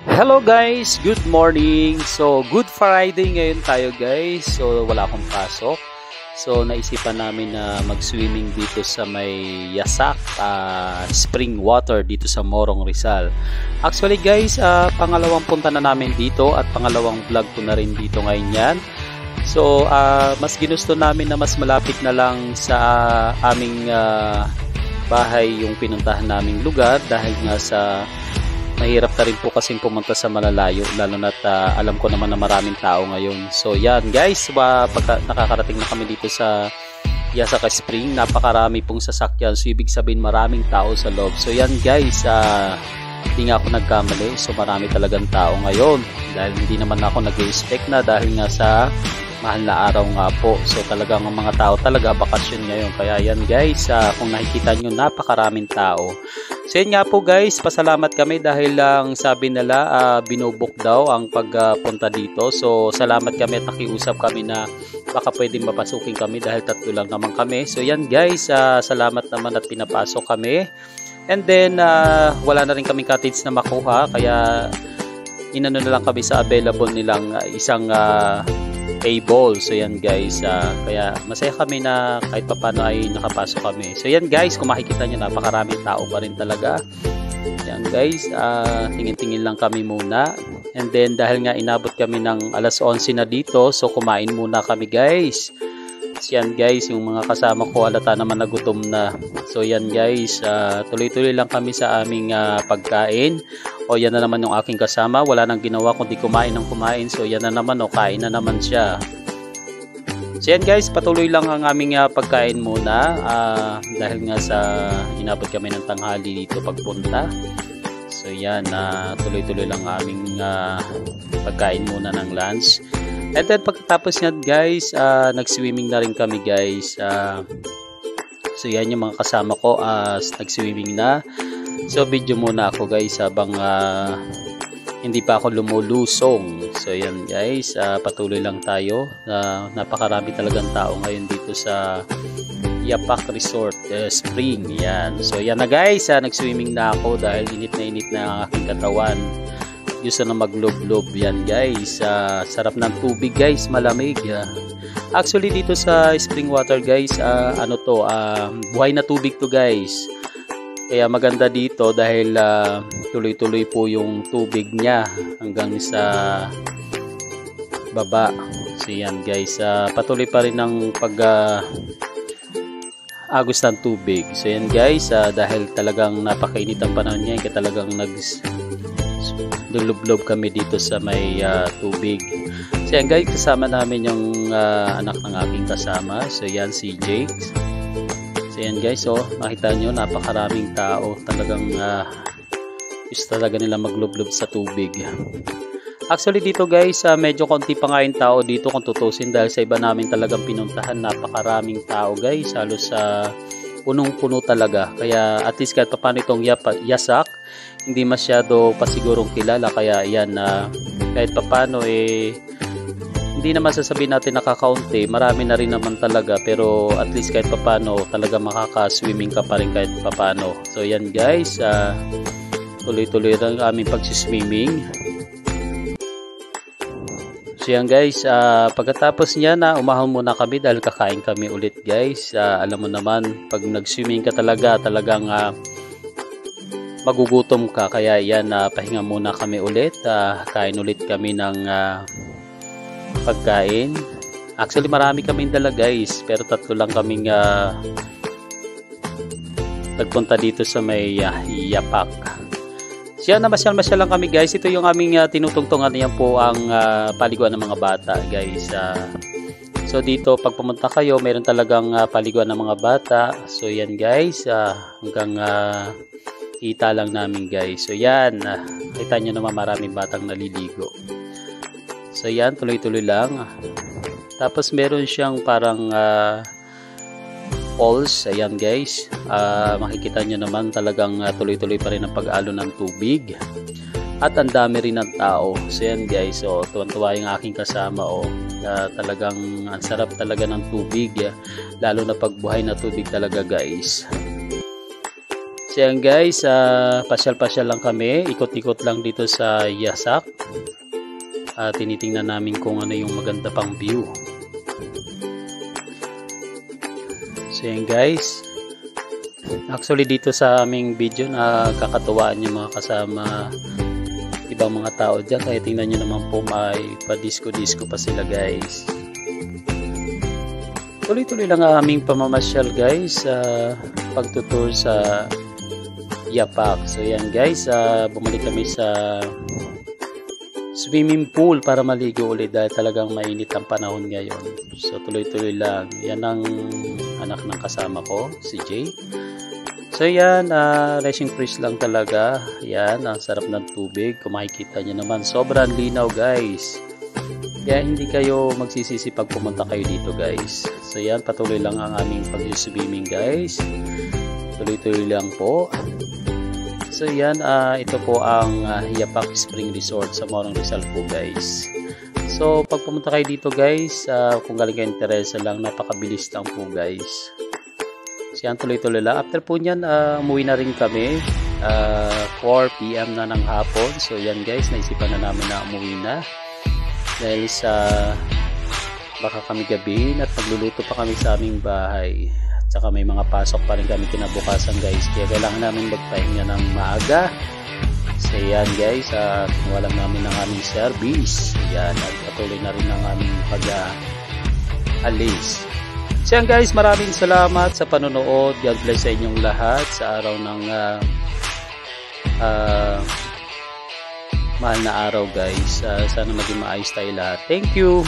Hello guys, good morning. So Good Friday ngayon tayo guys. So wala akong pasok. So naisipan namin na mag-swimming dito sa may Yasak spring water dito sa Morong Rizal. Actually guys, pangalawang punta na namin dito at pangalawang vlog ko na rin dito ngayon yan. So mas ginusto namin na mas malapit na lang sa aming bahay yung pinuntahan naming lugar dahil nga sa mahirap na rin po kasing pumunta sa malalayo, lalo na't alam ko naman na maraming tao ngayon. So yan guys, pagka nakakarating na kami dito sa Yasak Spring, napakarami pong sasakyan. So ibig sabihin maraming tao sa loob. So yan guys, hindi nga ako nagkamali. So marami talagang tao ngayon dahil hindi naman ako nag-expect na dahil nga sa mahal na araw nga po. So talagang ang mga tao talaga bakasyon ngayon. Kaya yan guys, kung nakikita nyo, napakaraming tao. So yun nga po guys, pasalamat kami dahil lang sabi nila binubok daw ang pagpunta dito. So salamat kami at nakiusap kami na baka pwedeng mapasukin kami dahil tatlo lang naman kami. So yan guys, salamat naman at pinapasok kami. And then wala na rin kaming cottage na makuha, kaya inano na lang kami sa available nilang isang table. So yan guys, kaya masaya kami na kahit papano ay nakapasok kami. So yan guys, kung makikita nyo, napakaraming tao pa rin talaga. Yan guys, tingin-tingin lang kami muna. And then dahil nga inabot kami ng alas 11 na dito, so kumain muna kami guys. So yan guys, yung mga kasama ko halata naman nagutom na. So yan guys, tuloy-tuloy lang kami sa aming pagkain. O yan na naman yung aking kasama, wala nang ginawa kundi kumain ng kumain. So yan na naman, kain na naman siya. So yan guys, patuloy lang ang aming pagkain muna dahil nga sa inabot kami ng tanghali dito pagpunta. So yan, tuloy-tuloy lang ang aming pagkain muna ng lunch. And then pagkatapos yan guys, nag-swimming na rin kami guys. So yan yung mga kasama ko, nag-swimming na. So video muna ako guys habang hindi pa ako lumulusong. So yan guys, patuloy lang tayo. Napakarami talagang tao ngayon dito sa Yapak Resort Spring. Yan. So yan na guys, nag-swimming na ako dahil init na ang aking katawan. Gusto na maglob-lob. Yan guys, sarap ng tubig guys, malamig. Actually dito sa spring water guys, buhay na tubig to guys. Kaya maganda dito dahil tuloy-tuloy po yung tubig niya hanggang sa baba. So yan guys, patuloy pa rin ang agos ng tubig. So yan guys, dahil talagang napakainit ang panahon niya, kaya talagang naglublob kami dito sa may tubig. So yan guys, kasama namin yung anak ng aking kasama. So yan si Jake. So yan guys, makita nyo, napakaraming tao. Talagang gusto talaga nila maglublob sa tubig. Actually dito guys, medyo konti pa nga yung tao dito kung tutusin dahil sa iba namin talagang pinuntahan, napakaraming tao guys. Halos punong-puno talaga. Kaya at least kahit paano itong Yasak, hindi masyado pasigurong kilala. Kaya yan, kahit paano hindi naman sasabihin natin nakakaunti, marami na rin naman talaga, pero at least kahit papano talaga makaka-swimming ka pa rin kahit papano. So yan guys, tuloy-tuloy lang aming pagsiswimming. So yan guys, pagkatapos niya umahon muna kami dahil kakain kami ulit guys. Alam mo naman, pag nag-swimming ka talagang magugutom ka, kaya yan, pahinga muna kami ulit. Kain ulit kami ng pagkain. Actually marami kaming dala guys, pero tatlo lang kaming nagpunta dito sa may Yapak. Siya na masyal lang kami guys. Ito yung aming tinutungtungan. Yan po ang paliguan ng mga bata guys. So dito pag pumunta kayo, meron talagang paliguan ng mga bata. So yan guys, hanggang kita lang namin guys. So yan, kita nyo naman maraming batang naliligo. So yan, tuloy-tuloy lang. Tapos meron siyang parang falls. Ayan guys, makikita nyo naman talagang tuloy-tuloy pa rin ang pag-alo ng tubig. At ang dami rin ng tao. So yan guys, tuwan-tuwa yung aking kasama. Talagang ang sarap talaga ng tubig. Lalo na pagbuhay na tubig talaga guys. So yan guys, pasyal-pasyal lang kami, ikot-ikot lang dito sa Yasak. Tinitingnan namin kung ano yung maganda pang view. So yan guys, actually dito sa aming video nakakatuwaan yung mga kasama ibang mga tao dyan. Kaya tingnan nyo naman po, may pa-disco-disco pa sila guys. Tuloy-tuloy lang ang aming pamamasyal guys, pagtutur sa Yapak. So yan guys, bumalik kami sa swimming pool para maligo ulit dahil talagang mainit ang panahon ngayon. So tuloy-tuloy lang. Yan ang anak ng kasama ko, si Jay. So yan, racing freeze lang talaga. Yan, ang sarap ng tubig. Kung makikita nyo naman, sobrang linaw guys. Kaya hindi kayo magsisisi pag pumunta kayo dito guys. So yan, patuloy lang ang aming pag-swimming guys. Tuloy-tuloy lang po. So yan, ito po ang Yapak Spring Resort sa Morong Rizal po guys. So pag pumunta kayo dito guys, kung galing kayo interesa lang, napakabilis lang po guys. So yan, tuloy-tuloy lang. After po nyan, umuwi na rin kami. 4 PM na ng hapon. So yan guys, naisipan na namin na umuwi na. Dahil sa baka kami gabihin at magluluto pa kami sa aming bahay. Tsaka may mga pasok pa rin kami kinabukasan guys. Kaya kailangan namin magpahinga ng maaga. So yan guys, walang namin ng aming service. Yan, at patuloy na rin ang aming pag-alis. So yan guys, maraming salamat sa panonood. God bless sa inyong lahat sa araw ng mahal na araw guys. Sana maging maayos tayo lahat. Thank you.